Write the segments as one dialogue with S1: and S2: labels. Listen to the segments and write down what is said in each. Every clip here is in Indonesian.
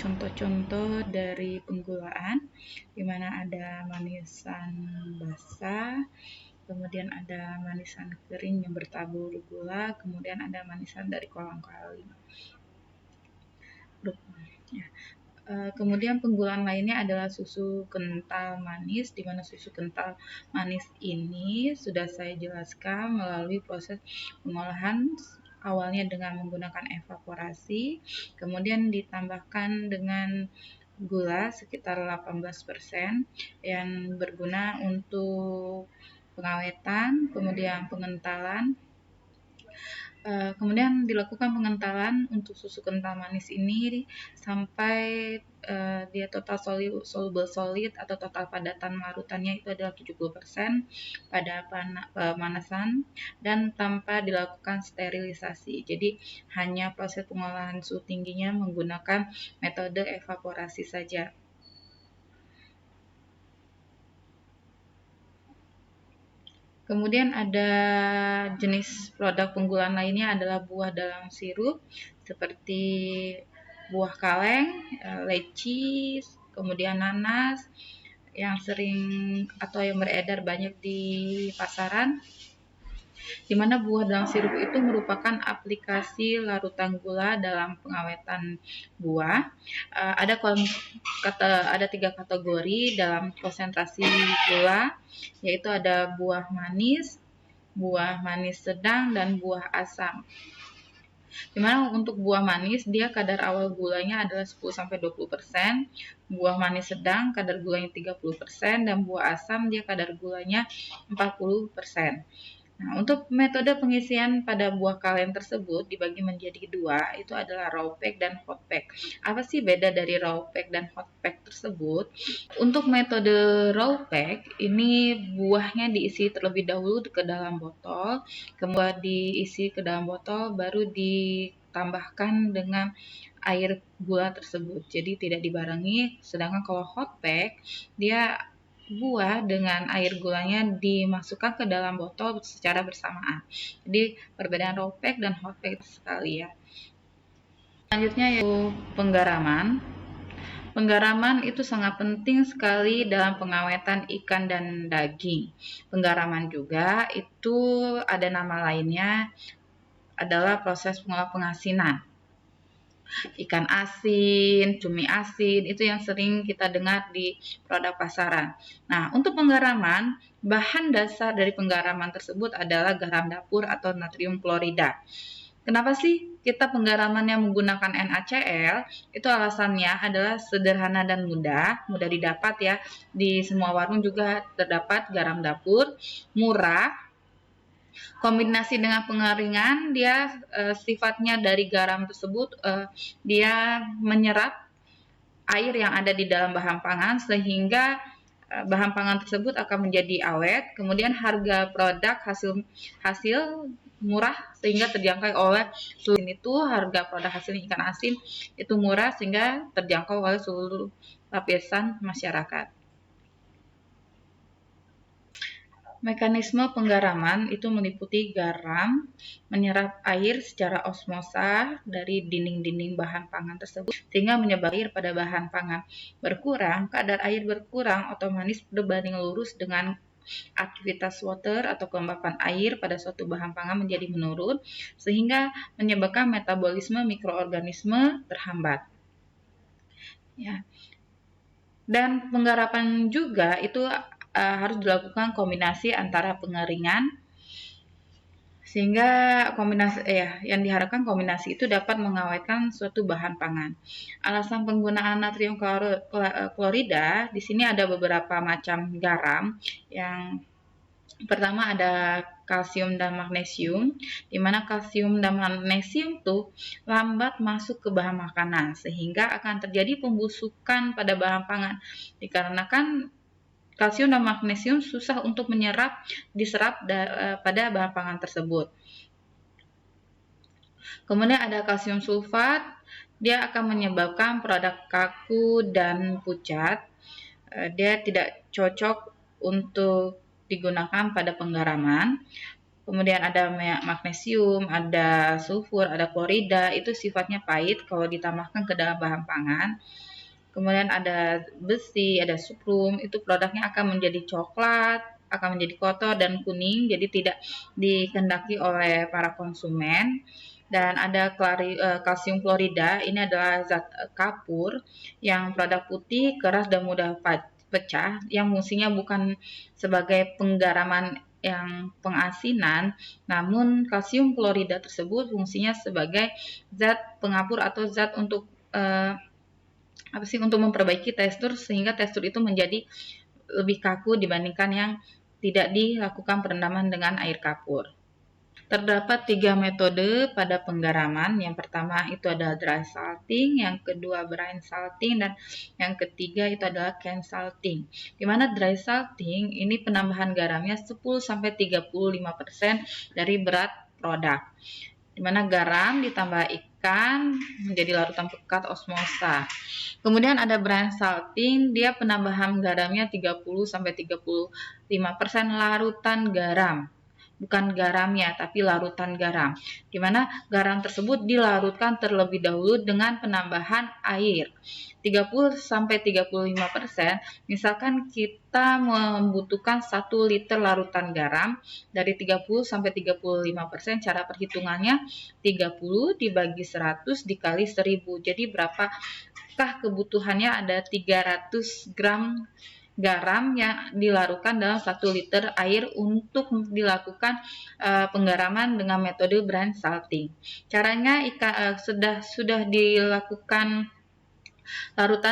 S1: contoh-contoh dari penggulaan, di mana ada manisan basah, kemudian ada manisan kering yang bertabur gula, kemudian ada manisan dari kolang kaling. Ya. Kemudian penggulaan lainnya adalah susu kental manis, di mana susu kental manis ini sudah saya jelaskan melalui proses pengolahan awalnya dengan menggunakan evaporasi, kemudian ditambahkan dengan gula sekitar 18% yang berguna untuk pengawetan, kemudian pengentalan. Kemudian dilakukan pengentalan untuk susu kental manis ini sampai dia total soluble solid atau total padatan larutannya itu adalah 70% pada pemanasan dan tanpa dilakukan sterilisasi. Jadi hanya proses pengolahan suhu tingginya menggunakan metode evaporasi saja. Kemudian ada jenis produk penggulaan lainnya adalah buah dalam sirup seperti buah kaleng, leci, kemudian nanas yang sering atau yang beredar banyak di pasaran, di mana buah dalam sirup itu merupakan aplikasi larutan gula dalam pengawetan buah. Ada 3 kategori dalam konsentrasi gula, yaitu ada buah manis sedang, dan buah asam. Dimana untuk buah manis dia kadar awal gulanya adalah 10-20%, buah manis sedang kadar gulanya 30%, dan buah asam dia kadar gulanya 40%. Nah, untuk metode pengisian pada buah kalen tersebut dibagi menjadi dua, itu adalah raw pack dan hot pack. Apa sih beda dari raw pack dan hot pack tersebut? Untuk metode raw pack, ini buahnya diisi terlebih dahulu ke dalam botol, kemudian diisi ke dalam botol, baru ditambahkan dengan air gula tersebut. Jadi tidak dibarengi, sedangkan kalau hot pack, dia buah dengan air gulanya dimasukkan ke dalam botol secara bersamaan. Jadi perbedaan raw pack dan hot pack sekali ya. Selanjutnya yaitu penggaraman. Penggaraman itu sangat penting sekali dalam pengawetan ikan dan daging. Penggaraman juga itu ada nama lainnya adalah proses pengasinan. Ikan asin, cumi asin, itu yang sering kita dengar di produk pasaran. Nah, untuk penggaraman, bahan dasar dari penggaraman tersebut adalah garam dapur atau natrium klorida. Kenapa sih kita penggaramannya menggunakan NaCl? Itu alasannya adalah sederhana dan mudah didapat ya. Di semua warung juga terdapat garam dapur, murah. Kombinasi dengan pengeringan, dia sifatnya dari garam tersebut dia menyerap air yang ada di dalam bahan pangan sehingga bahan pangan tersebut akan menjadi awet. Kemudian harga produk hasil murah sehingga terjangkau oleh seluruh itu, harga produk hasil ikan asin itu murah sehingga terjangkau oleh seluruh lapisan masyarakat. Mekanisme penggaraman itu meliputi garam menyerap air secara osmosa dari dinding-dinding bahan pangan tersebut sehingga menyebabkan air pada bahan pangan berkurang. Kadar air berkurang otomatis berbanding lurus dengan aktivitas water atau kelembapan air pada suatu bahan pangan menjadi menurun sehingga menyebabkan metabolisme mikroorganisme terhambat. Ya. Dan penggarapan juga itu harus dilakukan kombinasi antara pengeringan sehingga yang diharapkan kombinasi itu dapat mengawetkan suatu bahan pangan. Alasan penggunaan natrium klorida di sini ada beberapa macam garam. Yang pertama ada kalsium dan magnesium, di mana kalsium dan magnesium itu lambat masuk ke bahan makanan sehingga akan terjadi pembusukan pada bahan pangan dikarenakan kalsium dan magnesium susah untuk diserap pada bahan pangan tersebut. Kemudian ada kalsium sulfat, dia akan menyebabkan produk kaku dan pucat. Dia tidak cocok untuk digunakan pada penggaraman. kemudian ada magnesium, ada sulfur, ada klorida, itu sifatnya pahit kalau ditambahkan ke dalam bahan pangan. Kemudian ada besi, ada sukrum, itu produknya akan menjadi coklat, akan menjadi kotor dan kuning, jadi tidak dikehendaki oleh para konsumen. Dan ada kalsium klorida, ini adalah zat kapur yang produk putih, keras dan mudah pecah, yang fungsinya bukan sebagai penggaraman yang pengasinan, namun kalsium klorida tersebut fungsinya sebagai zat pengapur atau zat untuk untuk memperbaiki tekstur sehingga tekstur itu menjadi lebih kaku dibandingkan yang tidak dilakukan perendaman dengan air kapur. Terdapat 3 metode pada penggaraman. Yang pertama itu adalah dry salting, yang kedua brine salting, dan yang ketiga itu adalah can salting. Di mana dry salting ini penambahan garamnya 10-35% dari berat produk. Di mana garam ditambah ikan menjadi larutan pekat osmosa. Kemudian ada brine salting, dia penambahan garamnya 30-35% larutan garam. Bukan garamnya, tapi larutan garam. Di mana garam tersebut dilarutkan terlebih dahulu dengan penambahan air. 30-35%, misalkan kita membutuhkan 1 liter larutan garam, dari 30-35%, cara perhitungannya 30 dibagi 100 dikali 1000. Jadi berapakah kebutuhannya? Ada 300 gram garam yang dilarutkan dalam 1 liter air untuk dilakukan penggaraman dengan metode brine salting. Caranya sudah dilakukan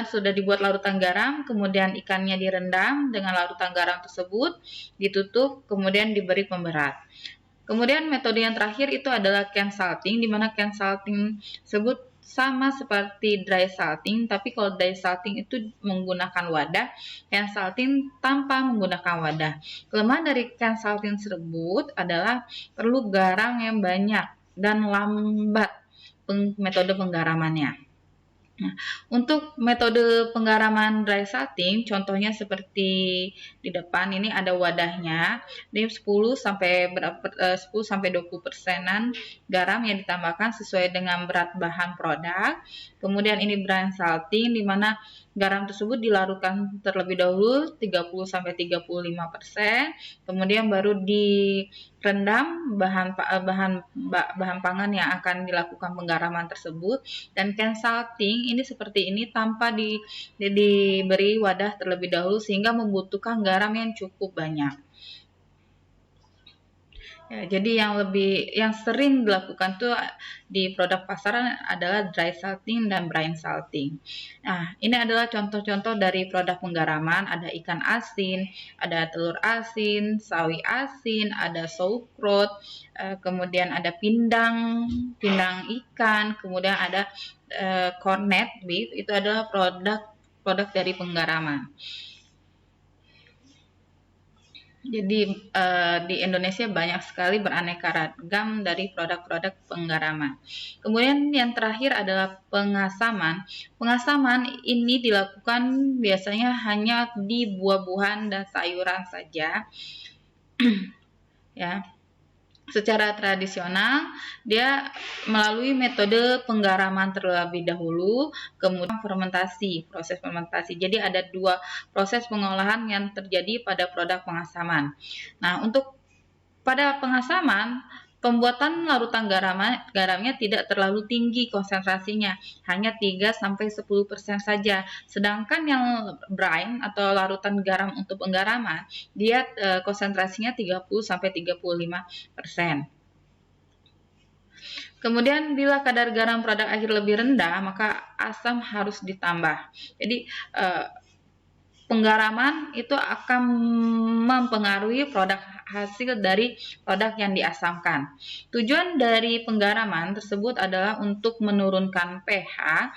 S1: sudah dibuat larutan garam, kemudian ikannya direndam dengan larutan garam tersebut, ditutup, kemudian diberi pemberat. Kemudian metode yang terakhir itu adalah can salting, di mana can salting tersebut sama seperti dry salting, tapi kalau dry salting itu menggunakan wadah, can salting tanpa menggunakan wadah. Kelemahan dari can salting tersebut adalah perlu garam yang banyak dan lambat metode penggaramannya. Nah, untuk metode penggaraman dry salting, contohnya seperti di depan ini ada wadahnya, ini 10-20% garam yang ditambahkan sesuai dengan berat bahan produk. Kemudian ini brine salting, di mana garam tersebut dilarutkan terlebih dahulu 30-35%, kemudian baru direndam bahan pangan yang akan dilakukan penggaraman tersebut. Dan can salting ini seperti ini tanpa diberi wadah terlebih dahulu sehingga membutuhkan garam yang cukup banyak. Ya, jadi yang sering dilakukan tuh di produk pasaran adalah dry salting dan brine salting. Nah, ini adalah contoh-contoh dari produk penggaraman. Ada ikan asin, ada telur asin, sawi asin, ada sauerkraut, kemudian ada pindang ikan, kemudian ada corned beef. Itu adalah produk dari penggaraman. Jadi di Indonesia banyak sekali beraneka ragam dari produk-produk penggaraman. Kemudian yang terakhir adalah pengasaman. Pengasaman ini dilakukan biasanya hanya di buah-buahan dan sayuran saja. Ya. Secara tradisional, dia melalui metode penggaraman terlebih dahulu, kemudian proses fermentasi. Jadi ada 2 proses pengolahan yang terjadi pada produk pengasaman. Nah, untuk pada pengasaman, pembuatan larutan garamnya tidak terlalu tinggi konsentrasinya, hanya 3-10% saja. Sedangkan yang brine atau larutan garam untuk penggaraman, dia konsentrasinya 30-35%. Kemudian bila kadar garam produk akhir lebih rendah, maka asam harus ditambah. Jadi penggaraman itu akan mempengaruhi produk hasil dari produk yang diasamkan. Tujuan dari penggaraman tersebut adalah untuk menurunkan pH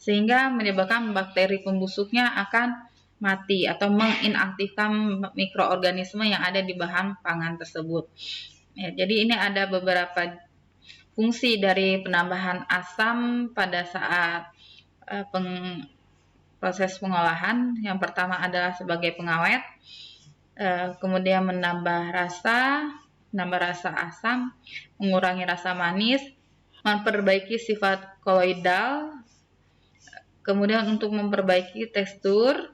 S1: sehingga menyebabkan bakteri pembusuknya akan mati atau menginaktifkan mikroorganisme yang ada di bahan pangan tersebut. Ya, jadi ini ada beberapa fungsi dari penambahan asam pada saat proses pengolahan. Yang pertama adalah sebagai pengawet, kemudian menambah rasa, menambah rasa asam, mengurangi rasa manis, memperbaiki sifat koloidal, kemudian untuk memperbaiki tekstur,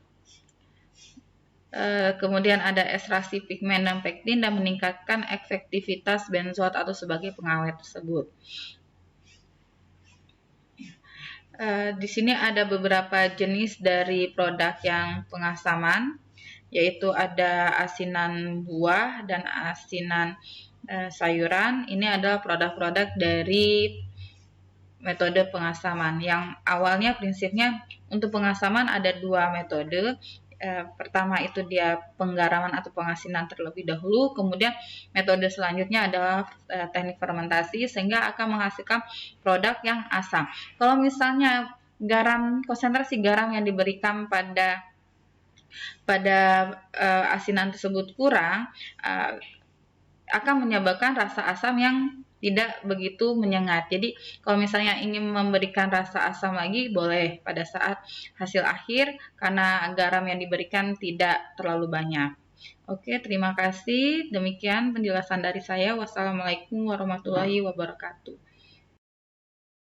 S1: kemudian ada ekstraksi pigmen dan pektin dan meningkatkan efektivitas benzoat atau sebagai pengawet tersebut. Di sini ada beberapa jenis dari produk yang pengasaman, yaitu ada asinan buah dan asinan sayuran. Ini adalah produk-produk dari metode pengasaman. Yang awalnya prinsipnya untuk pengasaman ada dua metode. Pertama itu dia penggaraman atau pengasinan terlebih dahulu, kemudian metode selanjutnya adalah teknik fermentasi sehingga akan menghasilkan produk yang asam. Kalau misalnya konsentrasi garam yang diberikan pada asinan tersebut kurang, akan menyebabkan rasa asam yang tidak begitu menyengat. Jadi kalau misalnya ingin memberikan rasa asam lagi, boleh pada saat hasil akhir karena garam yang diberikan tidak terlalu banyak. Oke, terima kasih. Demikian penjelasan dari saya. Wassalamualaikum warahmatullahi wabarakatuh.